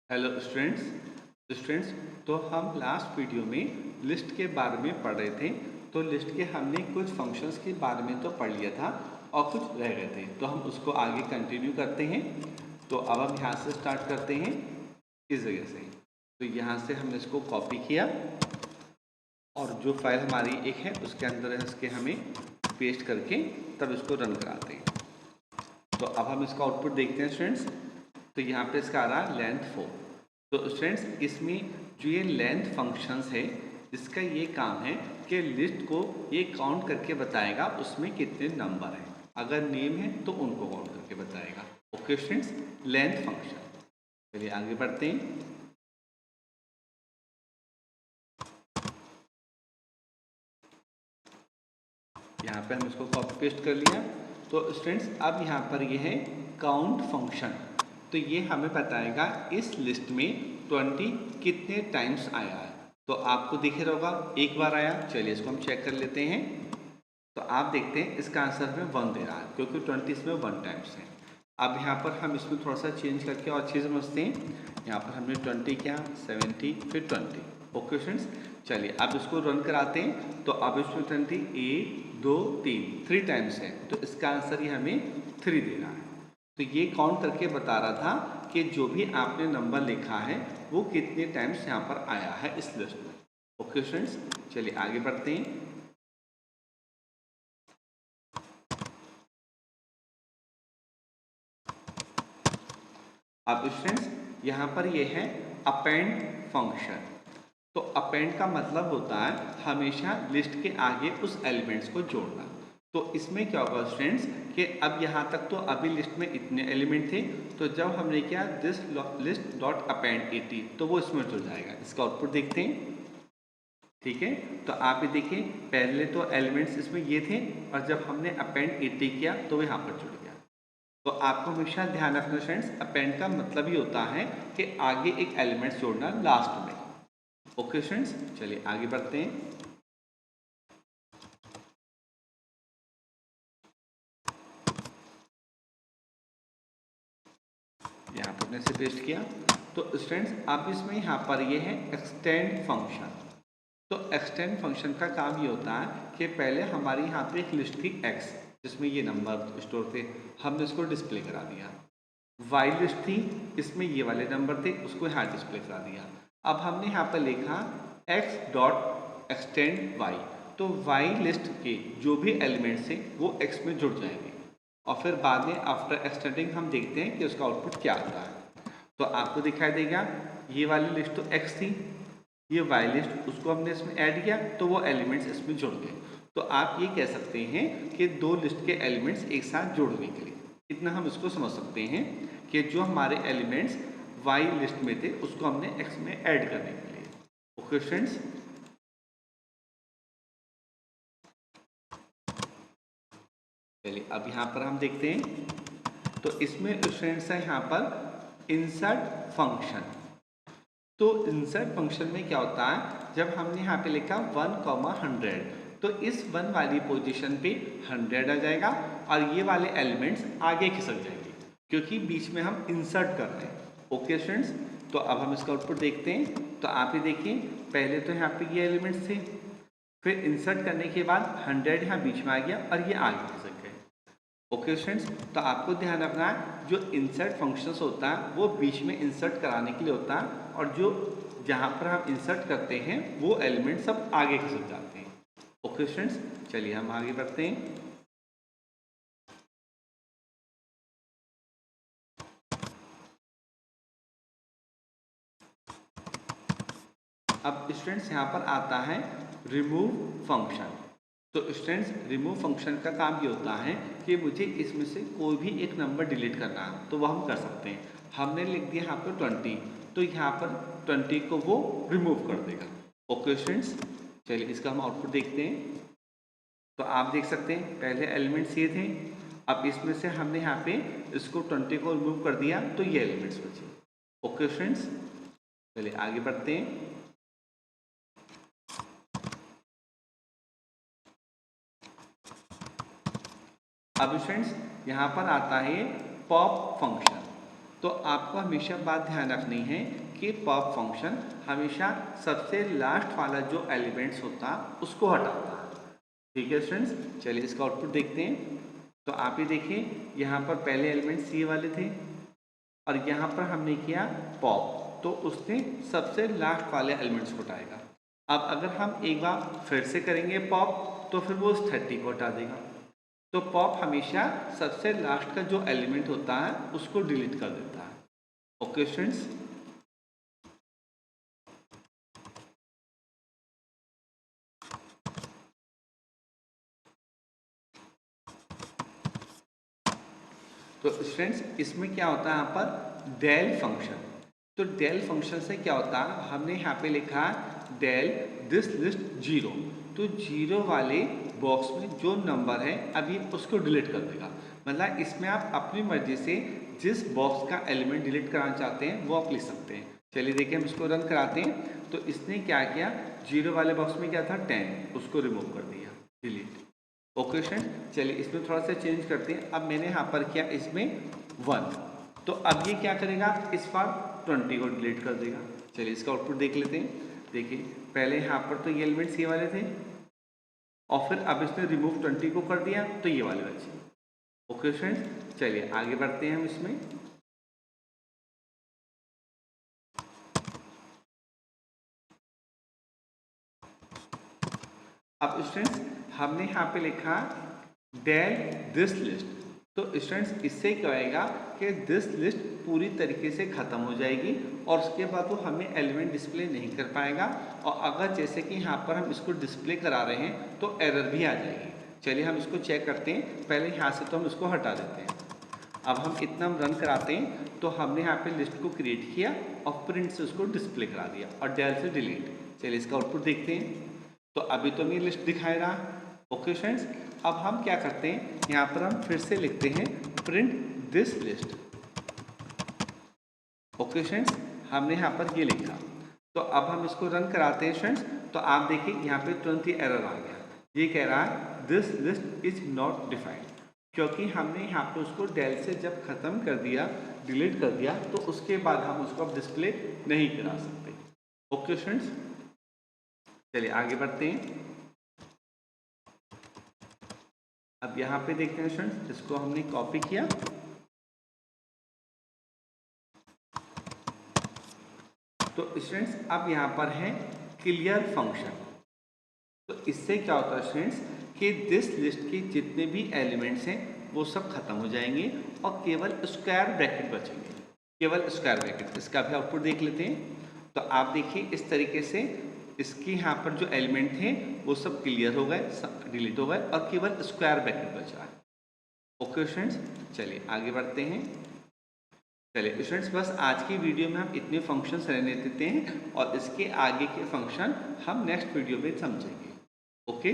Hello students तो हम last video में लिस्ट के बारे में पढ़ रहे थे। तो लिस्ट के हमने कुछ फंक्शंस के बारे में तो पढ़ लिया था और कुछ रह गए थे, तो हम उसको आगे कंटिन्यू करते हैं। तो अब हम यहाँ से स्टार्ट करते हैं इस जगह से। तो यहाँ से हमने इसको कॉपी किया और जो फाइल हमारी एक है उसके अंदर इसके हमें पेस्ट करके तब इसको रन कराते हैं। तो अब हम इसका आउटपुट देखते हैं स्टूडेंट्स। तो यहाँ पे इसका आ रहा लेंथ 4। तो स्टूडेंट्स इसमें जो ये लेंथ फंक्शंस है इसका ये काम है कि लिस्ट को ये काउंट करके बताएगा उसमें कितने नंबर हैं। अगर नेम है तो उनको काउंट करके बताएगा। Okay students, length function. चलिए आगे बढ़ते हैं। यहाँ पे हम इसको कॉपी पेस्ट कर लिया। तो स्टूडेंट्स अब यहाँ पर ये है काउंट फंक्शन। तो ये हमें बताएगा इस लिस्ट में 20 कितने टाइम्स आया है। तो आपको दिख रहा होगा एक बार आया। चलिए इसको हम चेक कर लेते हैं। तो आप देखते हैं इसका आंसर में 1 दे रहा है क्योंकि 20 इसमें 1 टाइम्स है। अब यहाँ पर हम इसमें थोड़ा सा चेंज करके और अच्छे समझते हैं। यहाँ पर हमने 20 किया, 70 फिर 20। ओके स्टूडेंट्स, चलिए अब इसको रन कराते हैं। तो अब इसमें 20 1 2 3 टाइम्स है, तो इसका आंसर ये हमें 3 दे रहा है। तो ये काउंट करके बता रहा था कि जो भी आपने नंबर लिखा है वो कितने टाइम्स यहाँ पर आया है इस लिस्ट में। ओके स्टूडेंट्स, चलिए आगे बढ़ते हैं। अब स्टूडेंट्स यहाँ पर ये है अपेंड फंक्शन। तो अपेंड का मतलब होता है हमेशा लिस्ट के आगे उस एलिमेंट्स को जोड़ना। तो इसमें क्या होगा स्टूडेंट्स कि अब यहाँ तक तो अभी लिस्ट में इतने एलिमेंट थे, तो जब हमने किया दिस लिस्ट डॉट अपेंड 80 तो वो इसमें जुड़ जाएगा। इसका आउटपुट देखते हैं। ठीक है, तो आप ये देखिए पहले तो एलिमेंट्स इसमें ये थे और जब हमने अपेंड 80 किया तो वो यहाँ पर जुड़ गया। तो आपको हमेशा ध्यान रखना फ्रेंड्स, अपेंड का मतलब ही होता है कि आगे एक एलिमेंट्स जोड़ना लास्ट में। ओके फ्रेंड्स, चलिए आगे बढ़ते हैं। यहाँ पर मैंने से पेस्ट किया। तो स्टूडेंट्स अब इसमें यहाँ पर ये है एक्सटेंड फंक्शन। तो एक्सटेंड फंक्शन का काम ये होता है कि पहले हमारी यहाँ पे एक लिस्ट थी x जिसमें ये नंबर स्टोर थे, हमने इसको डिस्प्ले करा दिया। वाई लिस्ट थी, इसमें ये वाले नंबर थे, उसको यहाँ डिस्प्ले करा दिया। अब हमने यहाँ पर लिखा x डॉट एक्सटेंड y। तो y लिस्ट के जो भी एलिमेंट्स थे वो x में जुड़ जाएंगे और फिर बाद में आफ्टर एक्सटेंडिंग हम देखते हैं कि उसका आउटपुट क्या आता है। तो आपको दिखाई देगा ये वाली लिस्ट तो x थी, ये y लिस्ट उसको हमने इसमें ऐड किया तो वो एलिमेंट्स इसमें जुड़ गए। तो आप ये कह सकते हैं कि दो लिस्ट के एलिमेंट्स एक साथ जोड़ने के लिए इतना हम इसको समझ सकते हैं कि जो हमारे एलिमेंट्स y लिस्ट में थे उसको हमने x में ऐड करने के लिए। ओके फ्रेंड्स, चलिए अब यहाँ पर हम देखते हैं। तो इसमें फ्रेंड्स है यहाँ पर इंसर्ट फंक्शन। तो इंसर्ट फंक्शन में क्या होता है, जब हमने यहाँ पे लिखा 1,100 तो इस 1 वाली पोजीशन पे 100 आ जाएगा और ये वाले एलिमेंट्स आगे खिसक जाएंगे क्योंकि बीच में हम इंसर्ट कर रहे हैं। ओके स्टूडेंट्स, तो अब हम इसका आउटपुट देखते हैं। तो आप ये देखिए पहले तो यहाँ पे ये एलिमेंट्स थे, फिर इंसर्ट करने के बाद 100 यहाँ बीच में आ गया और ये आगे खिसक गए। ओके स्टूडेंट्स, तो आपको ध्यान रखना है जो इंसर्ट फंक्शंस होता है वो बीच में इंसर्ट कराने के लिए होता है और जो जहाँ पर हम इंसर्ट करते हैं वो एलिमेंट सब आगे खिसक जाते हैं। ओके स्टूडेंट्स, चलिए हम आगे बढ़ते हैं। अब स्टूडेंट्स यहाँ पर आता है रिमूव फंक्शन। तो स्टूडेंट्स रिमूव फंक्शन का काम ये होता है कि मुझे इसमें से कोई भी एक नंबर डिलीट करना है तो वह हम कर सकते हैं। हमने लिख दिया यहाँ पर 20, तो यहाँ पर 20 को वो रिमूव कर देगा। ओके स्टूडेंट्स, चलिए इसका हम आउटपुट देखते हैं। तो आप देख सकते हैं पहले एलिमेंट्स ये थे, अब इसमें से हमने यहाँ पे इसको 20 को रिमूव कर दिया तो ये एलिमेंट्स बचे। ओके स्टूडेंट्स, चलिए आगे बढ़ते हैं। अब स्टूडेंट्स यहाँ पर आता है पॉप फंक्शन। तो आपको हमेशा बात ध्यान रखनी है कि पॉप फंक्शन हमेशा सबसे लास्ट वाला जो एलिमेंट्स होता है उसको हटाता है। ठीक है स्टूडेंट्स, चलिए इसका आउटपुट देखते हैं। तो आप ही देखिए यहाँ पर पहले एलिमेंट्स ये वाले थे और यहाँ पर हमने किया पॉप, तो उसने सबसे लास्ट वाले एलिमेंट्स को हटाएगा। अब अगर हम एक बार फिर से करेंगे पॉप तो फिर वो उस 30 को हटा देगा। तो पॉप हमेशा सबसे लास्ट का जो एलिमेंट होता है उसको डिलीट कर देता है। ओके स्टूडेंट्स, तो स्टूडेंट्स इसमें क्या होता है यहाँ पर डेल फंक्शन। तो डेल फंक्शन से क्या होता है, हमने यहाँ पे लिखा है डेल दिस लिस्ट 0। तो 0 वाले बॉक्स में जो नंबर है अभी उसको डिलीट कर देगा। मतलब इसमें आप अपनी मर्जी से जिस बॉक्स का एलिमेंट डिलीट कराना चाहते हैं वो आप लिख सकते हैं। चलिए देखिए हम इसको रन कराते हैं। तो इसने क्या किया, 0 वाले बॉक्स में क्या था 10, उसको रिमूव कर दिया, डिलीट। ओके स्टूडेंट, चलिए इसमें थोड़ा सा चेंज करते हैं। अब मैंने यहाँ पर किया इसमें 1, तो अब ये क्या करेगा, इस बार 20 को डिलीट कर देगा। चलिए इसका आउटपुट देख लेते हैं। देखिए पहले यहाँ पर तो ये एलिमेंट्स ये वाले थे और फिर अब इसने रिमूव 20 को कर दिया तो ये वाले बचे। ओके स्टूडेंट, चलिए आगे बढ़ते हैं हम इसमें। अब स्टूडेंट्स हमने यहाँ पे लिखा डेल दिस लिस्ट। तो स्टूडेंट्स इससे क्या होएगा कि दिस लिस्ट पूरी तरीके से ख़त्म हो जाएगी और उसके बाद वो हमें एलिमेंट डिस्प्ले नहीं कर पाएगा। और अगर जैसे कि यहाँ पर हम इसको डिस्प्ले करा रहे हैं तो एरर भी आ जाएगी। चलिए हम इसको चेक करते हैं। पहले यहाँ से तो हम इसको हटा देते हैं। अब हम इतना हम रन कराते हैं तो हमने यहाँ पे लिस्ट को क्रिएट किया और प्रिंट से उसको डिस्प्ले करा दिया और डेल से डिलीट। चलिए इसका आउटपुट देखते हैं। तो अभी तो हमें लिस्ट दिखाई रहा। ओके फ्रेंड्स, अब हम क्या करते हैं, यहाँ पर हम फिर से लिखते हैं print this list. Okay friends, हमने यहाँ पर ये लिखा। तो अब हम इसको रन कराते हैं फ्रेंड्स। तो आप देखिए यहाँ पे तुरंत ही एरर आ गया। ये कह रहा है this list is not defined, क्योंकि हमने यहाँ पे उसको डेल से जब ख़त्म कर दिया, डिलीट कर दिया, तो उसके बाद हम उसको अब डिस्प्ले नहीं करा सकते। ओके फ्रेंड्स, चलिए आगे बढ़ते हैं। अब यहाँ पे देखते हैं स्टूडेंट्स, इसको हमने कॉपी किया। तो स्टूडेंट्स अब यहाँ पर है क्लियर फंक्शन। तो इससे क्या होता है स्टूडेंट्स कि दिस लिस्ट के जितने भी एलिमेंट्स हैं वो सब खत्म हो जाएंगे और केवल स्क्वायर ब्रैकेट बचेंगे, केवल स्क्वायर ब्रैकेट। इसका भी आउटपुट देख लेते हैं। तो आप देखिए इस तरीके से इसके यहाँ पर जो एलिमेंट थे वो सब क्लियर हो गए, सब डिलीट हो गए और केवल स्क्वायर ब्रैकेट बचा है। ओके स्टूडेंट्स, चलिए आगे बढ़ते हैं। चलिए स्टूडेंट्स बस आज की वीडियो में हम इतने फंक्शंस रहने देते हैं और इसके आगे के फंक्शन हम नेक्स्ट वीडियो में समझेंगे। ओके।